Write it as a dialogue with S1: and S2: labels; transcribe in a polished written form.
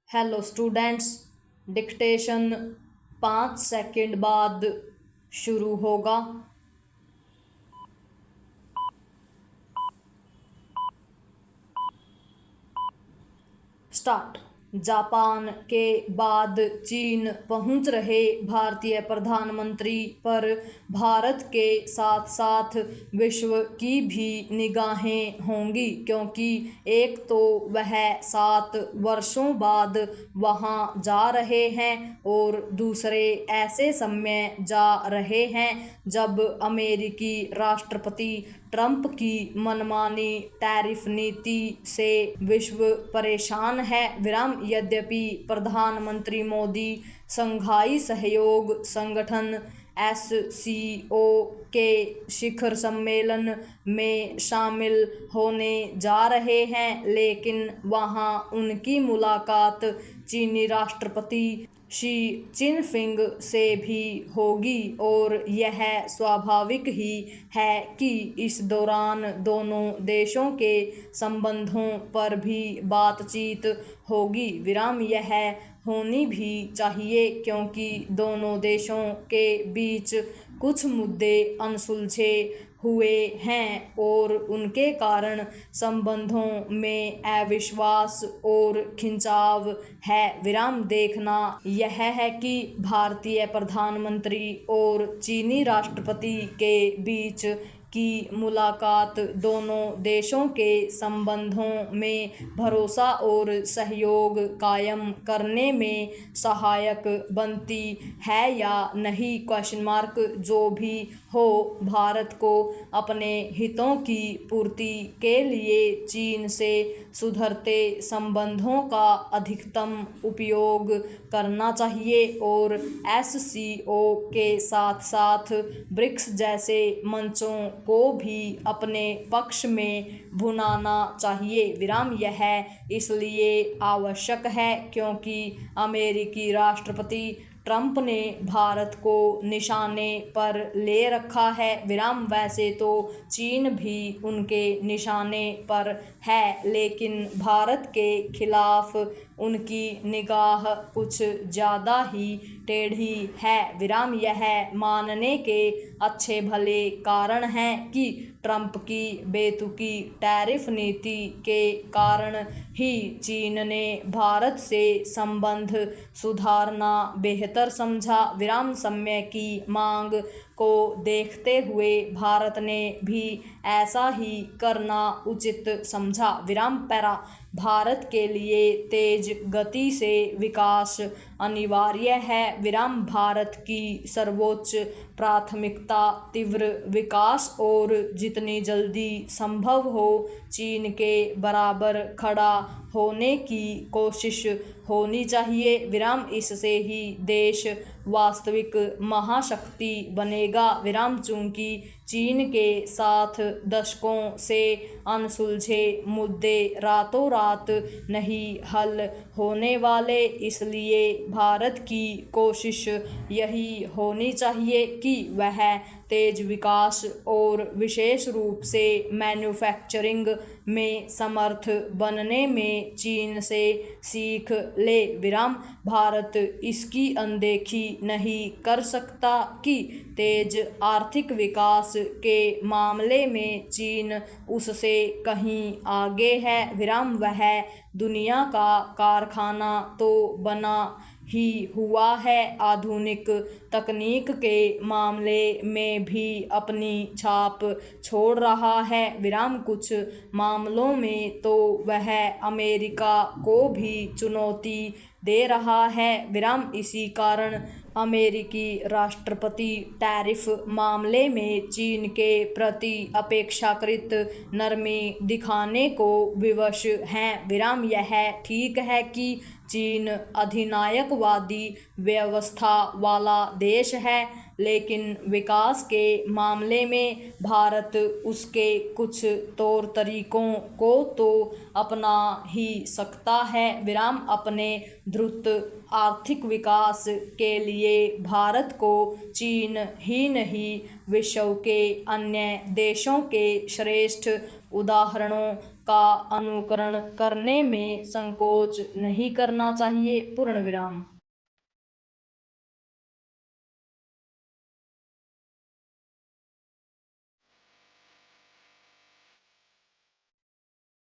S1: Hello students, dictation 5 second बाद शुरू होगा। स्टार्ट। जापान के बाद चीन पहुंच रहे भारतीय प्रधानमंत्री पर भारत के साथ साथ विश्व की भी निगाहें होंगी, क्योंकि एक तो वह 7 वर्षों बाद वहां जा रहे हैं और दूसरे ऐसे समय जा रहे हैं जब अमेरिकी राष्ट्रपति ट्रंप की मनमानी टैरिफ नीति से विश्व परेशान है। यद्यपि प्रधानमंत्री मोदी शंघाई सहयोग संगठन SCO के शिखर सम्मेलन में शामिल होने जा रहे हैं, लेकिन वहां उनकी मुलाकात चीनी राष्ट्रपति शी चिनफिंग से भी होगी और यह स्वाभाविक ही है कि इस दौरान दोनों देशों के संबंधों पर भी बातचीत होगी। यह होनी भी चाहिए, क्योंकि दोनों देशों के बीच कुछ मुद्दे अनसुलझे हुए हैं और उनके कारण संबंधों में अविश्वास और खिंचाव है। देखना यह है कि भारतीय प्रधानमंत्री और चीनी राष्ट्रपति के बीच की मुलाकात दोनों देशों के संबंधों में भरोसा और सहयोग कायम करने में सहायक बनती है या नहीं। जो भी हो, भारत को अपने हितों की पूर्ति के लिए चीन से सुधरते संबंधों का अधिकतम उपयोग करना चाहिए और SCO के साथ साथ ब्रिक्स जैसे मंचों को भी अपने पक्ष में भुनाना चाहिए। यह इसलिए आवश्यक है क्योंकि अमेरिकी राष्ट्रपति ट्रंप ने भारत को निशाने पर ले रखा है। वैसे तो चीन भी उनके निशाने पर है, लेकिन भारत के खिलाफ उनकी निगाह कुछ ज़्यादा ही टेढ़ी है। यह मानने के अच्छे भले कारण हैं कि ट्रंप की बेतुकी टैरिफ नीति के कारण ही चीन ने भारत से संबंध सुधारना बेहतर समझा। समय की मांग को देखते हुए भारत ने भी ऐसा ही करना उचित समझा। भारत के लिए तेज गति से विकास अनिवार्य है। भारत की सर्वोच्च प्राथमिकता तीव्र विकास और जितनी जल्दी संभव हो चीन के बराबर खड़ा होने की कोशिश होनी चाहिए। इससे ही देश वास्तविक महाशक्ति बनेगा। चूंकि चीन के साथ दशकों से अनसुलझे मुद्दे रातों रात नहीं हल होने वाले, इसलिए भारत की कोशिश यही होनी चाहिए कि वह तेज विकास और विशेष रूप से मैन्युफैक्चरिंग में समर्थ बनने में चीन से सीख ले। भारत इसकी अनदेखी नहीं कर सकता कि तेज आर्थिक विकास के मामले में चीन उससे कहीं आगे है। वह दुनिया का कारखाना तो बना ही हुआ है, आधुनिक तकनीक के मामले में भी अपनी छाप छोड़ रहा है। कुछ मामलों में तो वह अमेरिका को भी चुनौती दे रहा है। इसी कारण अमेरिकी राष्ट्रपति टैरिफ मामले में चीन के प्रति अपेक्षाकृत नरमी दिखाने को विवश हैं। यह ठीक है कि चीन अधिनायकवादी व्यवस्था वाला देश है, लेकिन विकास के मामले में भारत उसके कुछ तौर तरीकों को तो अपना ही सकता है। अपने द्रुत आर्थिक विकास के लिए भारत को चीन ही नहीं, विश्व के अन्य देशों के श्रेष्ठ उदाहरणों का अनुकरण करने में संकोच नहीं करना चाहिए।